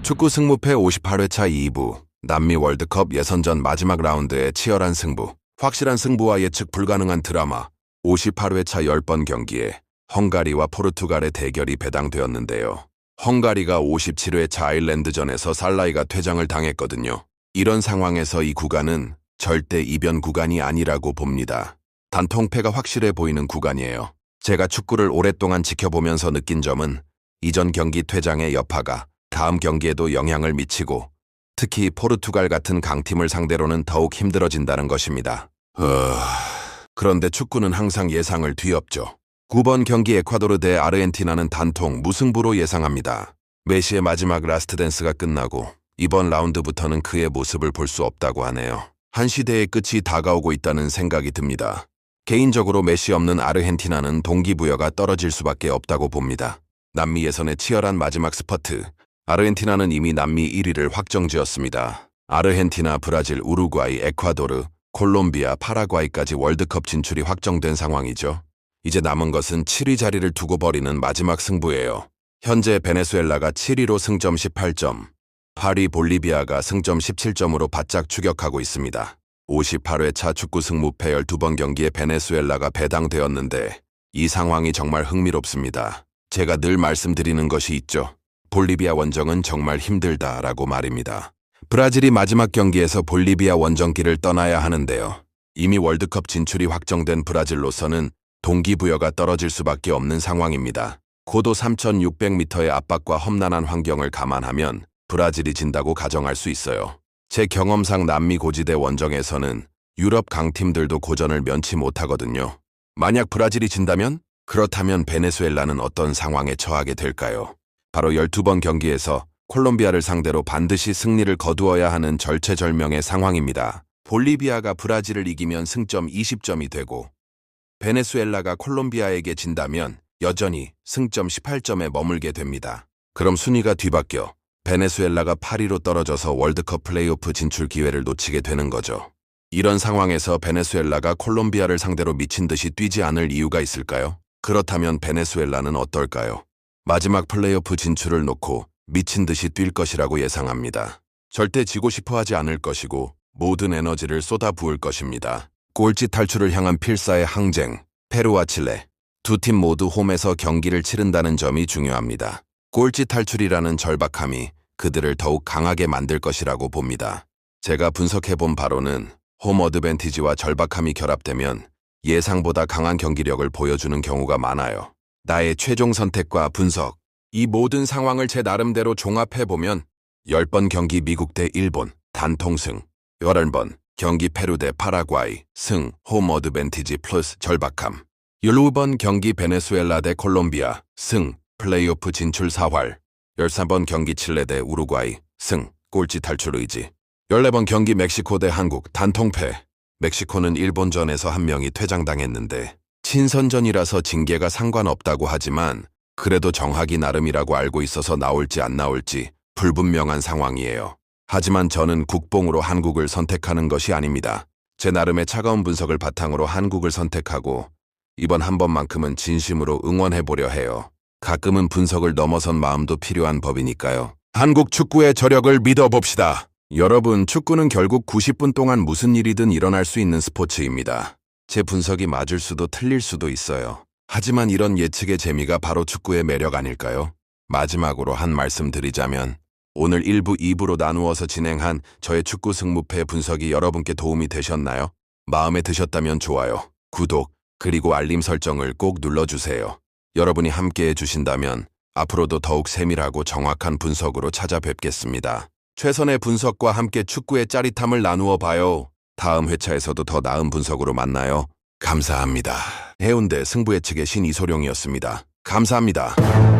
축구 승무패 58회차 2부, 남미 월드컵 예선전 마지막 라운드의 치열한 승부, 확실한 승부와 예측 불가능한 드라마, 58회차 10번 경기에 헝가리와 포르투갈의 대결이 배당되었는데요. 헝가리가 57회차 아일랜드전에서 살라이가 퇴장을 당했거든요. 이런 상황에서 이 구간은 절대 이변 구간이 아니라고 봅니다. 단통패가 확실해 보이는 구간이에요. 제가 축구를 오랫동안 지켜보면서 느낀 점은 이전 경기 퇴장의 여파가 다음 경기에도 영향을 미치고 특히 포르투갈 같은 강팀을 상대로는 더욱 힘들어진다는 것입니다. 그런데 축구는 항상 예상을 뒤엎죠. 9번 경기 에콰도르 대 아르헨티나는 단통 무승부로 예상합니다. 메시의 마지막 라스트 댄스가 끝나고 이번 라운드부터는 그의 모습을 볼 수 없다고 하네요. 한 시대의 끝이 다가오고 있다는 생각이 듭니다. 개인적으로 메시 없는 아르헨티나는 동기부여가 떨어질 수밖에 없다고 봅니다. 남미 예선의 치열한 마지막 스퍼트, 아르헨티나는 이미 남미 1위를 확정지었습니다. 아르헨티나, 브라질, 우루과이, 에콰도르, 콜롬비아, 파라과이까지 월드컵 진출이 확정된 상황이죠. 이제 남은 것은 7위 자리를 두고 벌이는 마지막 승부예요. 현재 베네수엘라가 7위로 승점 18점, 8위 볼리비아가 승점 17점으로 바짝 추격하고 있습니다. 58회차 축구 승무패 12번 경기에 베네수엘라가 배당되었는데 이 상황이 정말 흥미롭습니다. 제가 늘 말씀드리는 것이 있죠. 볼리비아 원정은 정말 힘들다라고 말입니다. 브라질이 마지막 경기에서 볼리비아 원정길을 떠나야 하는데요. 이미 월드컵 진출이 확정된 브라질로서는 동기부여가 떨어질 수밖에 없는 상황입니다. 고도 3,600m의 압박과 험난한 환경을 감안하면 브라질이 진다고 가정할 수 있어요. 제 경험상 남미 고지대 원정에서는 유럽 강팀들도 고전을 면치 못하거든요. 만약 브라질이 진다면? 그렇다면 베네수엘라는 어떤 상황에 처하게 될까요? 바로 12번 경기에서 콜롬비아를 상대로 반드시 승리를 거두어야 하는 절체절명의 상황입니다. 볼리비아가 브라질을 이기면 승점 20점이 되고 베네수엘라가 콜롬비아에게 진다면 여전히 승점 18점에 머물게 됩니다. 그럼 순위가 뒤바뀌어 베네수엘라가 8위로 떨어져서 월드컵 플레이오프 진출 기회를 놓치게 되는 거죠. 이런 상황에서 베네수엘라가 콜롬비아를 상대로 미친 듯이 뛰지 않을 이유가 있을까요? 그렇다면 베네수엘라는 어떨까요? 마지막 플레이오프 진출을 놓고 미친 듯이 뛸 것이라고 예상합니다. 절대 지고 싶어 하지 않을 것이고 모든 에너지를 쏟아부을 것입니다. 꼴찌 탈출을 향한 필사의 항쟁, 페루와 칠레. 두 팀 모두 홈에서 경기를 치른다는 점이 중요합니다. 꼴찌 탈출이라는 절박함이 그들을 더욱 강하게 만들 것이라고 봅니다. 제가 분석해본 바로는 홈 어드밴티지와 절박함이 결합되면 예상보다 강한 경기력을 보여주는 경우가 많아요. 나의 최종 선택과 분석, 이 모든 상황을 제 나름대로 종합해보면 10번 경기 미국 대 일본, 단통승, 11번 경기 페루 대 파라과이, 승, 홈 어드밴티지 플러스 절박함, 12번 경기 베네수엘라 대 콜롬비아, 승, 플레이오프 진출 4활, 13번 경기 칠레 대 우루과이, 승, 꼴찌 탈출 의지, 14번 경기 멕시코 대 한국, 단통패. 멕시코는 일본전에서 한 명이 퇴장당했는데 친선전이라서 징계가 상관없다고 하지만 그래도 정하기 나름이라고 알고 있어서 나올지 안 나올지 불분명한 상황이에요. 하지만 저는 국뽕으로 한국을 선택하는 것이 아닙니다. 제 나름의 차가운 분석을 바탕으로 한국을 선택하고 이번 한 번만큼은 진심으로 응원해보려 해요. 가끔은 분석을 넘어선 마음도 필요한 법이니까요. 한국 축구의 저력을 믿어봅시다. 여러분, 축구는 결국 90분 동안 무슨 일이든 일어날 수 있는 스포츠입니다. 제 분석이 맞을 수도 틀릴 수도 있어요. 하지만 이런 예측의 재미가 바로 축구의 매력 아닐까요? 마지막으로 한 말씀 드리자면 오늘 1부, 2부로 나누어서 진행한 저의 축구 승무패 분석이 여러분께 도움이 되셨나요? 마음에 드셨다면 좋아요, 구독, 그리고 알림 설정을 꼭 눌러주세요. 여러분이 함께해 주신다면 앞으로도 더욱 세밀하고 정확한 분석으로 찾아뵙겠습니다. 최선의 분석과 함께 축구의 짜릿함을 나누어 봐요. 다음 회차에서도 더 나은 분석으로 만나요. 감사합니다. 해운대 승부 예측의 신 이소룡이었습니다. 감사합니다.